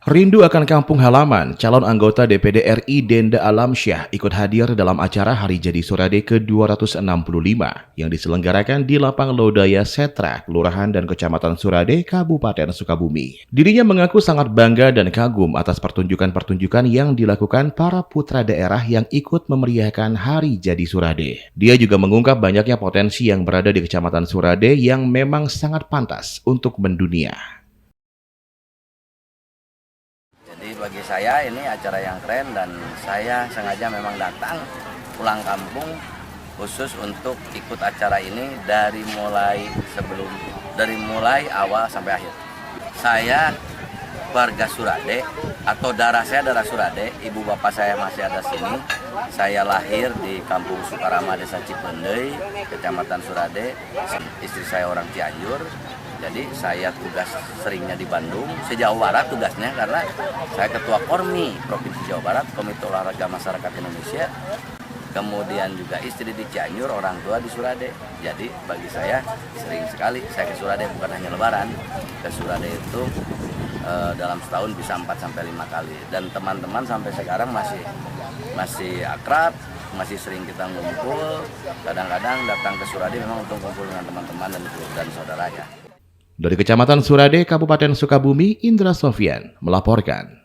Rindu akan kampung halaman, calon anggota DPD RI Denda Alamsyah ikut hadir dalam acara Hari Jadi Surade ke-265 yang diselenggarakan di Lapang Lodaya Setra, Kelurahan dan Kecamatan Surade, Kabupaten Sukabumi. Dirinya mengaku sangat bangga dan kagum atas pertunjukan-pertunjukan yang dilakukan para putra daerah yang ikut memeriahkan Hari Jadi Surade. Dia juga mengungkap banyaknya potensi yang berada di Kecamatan Surade yang memang sangat pantas untuk mendunia. Jadi bagi saya ini acara yang keren dan saya sengaja memang datang pulang kampung khusus untuk ikut acara ini dari mulai awal sampai akhir. Saya warga Surade atau darah saya darah Surade, ibu bapak saya masih ada sini. Saya lahir di Kampung Sukarama, Desa Cipendei, Kecamatan Surade. Istri saya orang Cianjur. Jadi saya tugas seringnya di Bandung, sejauh barat tugasnya karena saya ketua Kormi Provinsi Jawa Barat, Komite Olahraga Masyarakat Indonesia. Kemudian juga istri di Cianjur, orang tua di Surade. Jadi bagi saya sering sekali saya ke Surade, bukan hanya lebaran. Ke Surade itu dalam setahun bisa 4-5 kali. Dan teman-teman sampai sekarang masih akrab, masih sering kita ngumpul. Kadang-kadang datang ke Surade memang untuk kumpul dengan teman-teman dan saudara ya. Dari Kecamatan Surade, Kabupaten Sukabumi, Indra Sofyan melaporkan.